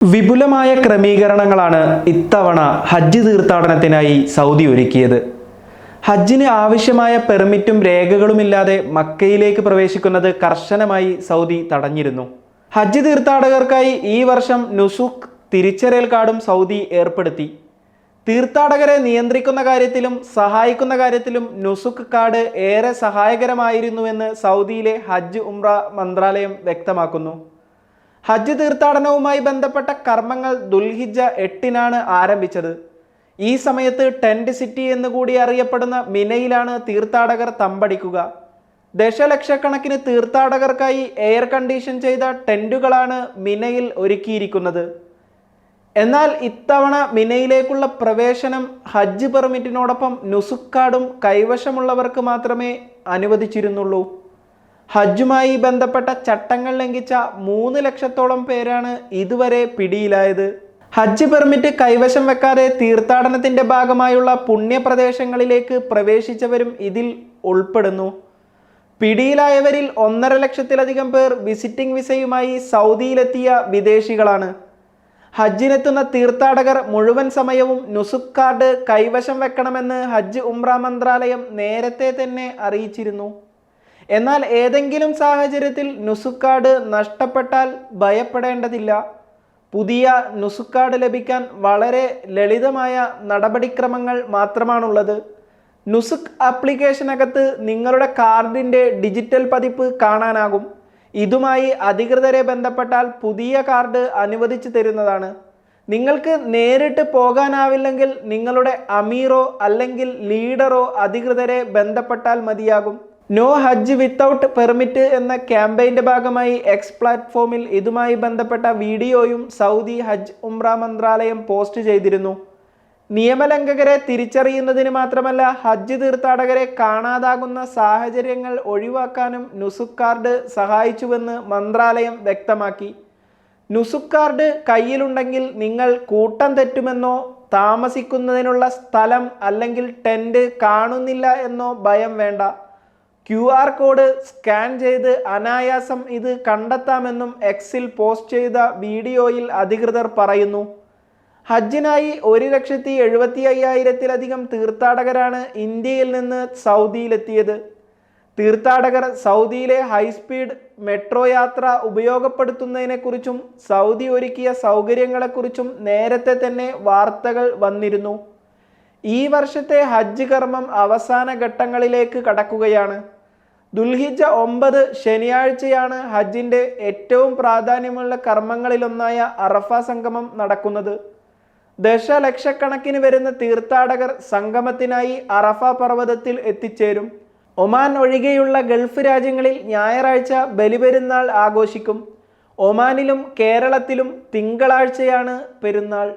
വിപുലമായ ക്രമീകരണങ്ങളാണ് ഇത്തവണ ഹജ്ജ് തീർത്ഥാടനത്തിനായി സൗദി ഒരുക്കിയത്. ഹജ്ജിന് ആവശ്യമായ പെർമിറ്റും രേഖകളുമില്ലാതെ മക്കയിലേക്ക് പ്രവേശിക്കുന്നത് കർശനമായി സൗദി തടഞ്ഞിരുന്നു. ഹജ്ജ് തീർത്ഥാടകർക്കായി ഈ വർഷം നുസുക്ക് തിരിച്ചറിയൽ കാർഡും സൗദി ഏർപ്പെടുത്തി. തീർത്ഥാടകരെ നിയന്ത്രിക്കുന്ന കാര്യത്തിലും സഹായിക്കുന്ന കാര്യത്തിലും നുസുക്ക് കാർഡ് ഏറെ സഹായകരമായിരുന്നുവെന്ന് സൗദിയിലെ ഹജ്ജ് ഉംറ മന്ത്രാലയം വ്യക്തമാക്കുന്നു. ഹജ്ജ് തീർത്ഥാടനവുമായി ബന്ധപ്പെട്ട കർമ്മങ്ങൾ ദുൽഹിജ്ജ 8-നാണ് ആരംഭിച്ചത്. ഈ സമയത്ത് ടെന്റ് സിറ്റി എന്നുകൂടി അറിയപ്പെടുന്ന മിനയിലാണ് തീർത്ഥാടകർ തമ്പടിക്കുക. ദശലക്ഷക്കണക്കിന് തീർത്ഥാടകർക്കായി എയർ കണ്ടീഷൻ ചെയ്ത ടെന്റുകളാണ് മിനയിൽ ഒരുക്കിയിരിക്കുന്നത്. എന്നാൽ ഇത്തവണ മിനയിലേക്കുള്ള പ്രവേശനം ഹജ്ജ് പെർമിറ്റിനോടൊപ്പം നുസുക്ക് കാർഡും കൈവശമുള്ളവർക്ക് മാത്രമേ അനുവദിച്ചിരുന്നുള്ളൂ. ഹജ്ജുമായി ബന്ധപ്പെട്ട ചട്ടങ്ങൾ ലംഘിച്ച 3 ലക്ഷത്തോളം പേരാണ് ഇതുവരെ പിടിയിലായത്. ഹജ്ജ് പെർമിറ്റ് കൈവശം വെക്കാതെ തീർത്ഥാടനത്തിന്റെ ഭാഗമായുള്ള പുണ്യപ്രദേശങ്ങളിലേക്ക് പ്രവേശിച്ചവരും ഇതിൽ ഉൾപ്പെടുന്നു. പിടിയിലായവരിൽ 1.5 ലക്ഷത്തിലധികം പേർ വിസിറ്റിംഗ് വിസയുമായി സൗദിയിലെത്തിയ വിദേശികളാണ്. ഹജ്ജിനെത്തുന്ന തീർത്ഥാടകർ മുഴുവൻ സമയവും നുസുക്ക് കാർഡ് കൈവശം വെക്കണമെന്ന് ഹജ്ജ് ഉംറ മന്ത്രാലയം നേരത്തെ തന്നെ അറിയിച്ചിരുന്നു. എന്നാൽ ഏതെങ്കിലും സാഹചര്യത്തിൽ നുസുക്ക് കാർഡ് നഷ്ടപ്പെട്ടാൽ ഭയപ്പെടേണ്ടതില്ല. പുതിയ നുസുക്ക് കാർഡ് ലഭിക്കാൻ വളരെ ലളിതമായ നടപടിക്രമങ്ങൾ മാത്രമാണുള്ളത്. നുസുക്ക് ആപ്ലിക്കേഷനകത്ത് നിങ്ങളുടെ കാർഡിൻ്റെ ഡിജിറ്റൽ പതിപ്പ് കാണാനാകും. ഇതുമായി അധികൃതരെ ബന്ധപ്പെട്ടാൽ പുതിയ കാർഡ് അനുവദിച്ചു തരുന്നതാണ്. നിങ്ങൾക്ക് നേരിട്ട് പോകാനാവില്ലെങ്കിൽ നിങ്ങളുടെ അമീറോ അല്ലെങ്കിൽ ലീഡറോ അധികൃതരെ ബന്ധപ്പെട്ടാൽ മതിയാകും. നോ ഹജ്ജ് വിത്തൗട്ട് പെർമിറ്റ് എന്ന ക്യാമ്പയിൻ്റെ ഭാഗമായി എക്സ് പ്ലാറ്റ്ഫോമിൽ ഇതുമായി ബന്ധപ്പെട്ട വീഡിയോയും സൗദി ഹജ്ജ് ഉംറ മന്ത്രാലയം പോസ്റ്റ് ചെയ്തിരുന്നു. നിയമലംഘകരെ തിരിച്ചറിയുന്നതിന് മാത്രമല്ല ഹജ്ജ് തീർത്ഥാടകരെ കാണാതാകുന്ന സാഹചര്യങ്ങൾ ഒഴിവാക്കാനും നുസുക്ക് കാർഡ് സഹായിച്ചുവെന്ന് മന്ത്രാലയം വ്യക്തമാക്കി. നുസുക്ക് കാർഡ് കയ്യിലുണ്ടെങ്കിൽ നിങ്ങൾ കൂട്ടം തെറ്റുമെന്നോ താമസിക്കുന്നതിനുള്ള സ്ഥലം അല്ലെങ്കിൽ ടെന്റ് കാണുന്നില്ല എന്നോ ഭയം വേണ്ട. QR കോഡ് സ്കാൻ ചെയ്ത് അനായാസം ഇത് കണ്ടെത്താമെന്നും എക്സിൽ പോസ്റ്റ് ചെയ്ത വീഡിയോയിൽ അധികൃതർ പറയുന്നു. ഹജ്ജിനായി 1,75,000-ലധികം തീർത്ഥാടകരാണ് ഇന്ത്യയിൽ നിന്ന് സൗദിയിലെത്തിയത്. തീർത്ഥാടകർ സൗദിയിലെ ഹൈസ്പീഡ് മെട്രോ യാത്ര ഉപയോഗപ്പെടുത്തുന്നതിനെക്കുറിച്ചും സൗദി ഒരുക്കിയ സൗകര്യങ്ങളെക്കുറിച്ചും നേരത്തെ തന്നെ വാർത്തകൾ വന്നിരുന്നു. ഈ വർഷത്തെ ഹജ്ജ് കർമ്മം അവസാന ഘട്ടങ്ങളിലേക്ക് കടക്കുകയാണ്. ദുൽഹിജ്ജ 9 ശനിയാഴ്ചയാണ് ഹജ്ജിൻ്റെ ഏറ്റവും പ്രാധാന്യമുള്ള കർമ്മങ്ങളിലൊന്നായ അറഫ സംഗമം നടക്കുന്നത്. ദശലക്ഷക്കണക്കിന് വരുന്ന തീർത്ഥാടകർ സംഗമത്തിനായി അറഫ പർവ്വതത്തിൽ എത്തിച്ചേരും. ഒമാൻ ഒഴികെയുള്ള ഗൾഫ് രാജ്യങ്ങളിൽ ഞായറാഴ്ച ബലിപെരുന്നാൾ ആഘോഷിക്കും. ഒമാനിലും കേരളത്തിലും തിങ്കളാഴ്ചയാണ് പെരുന്നാൾ.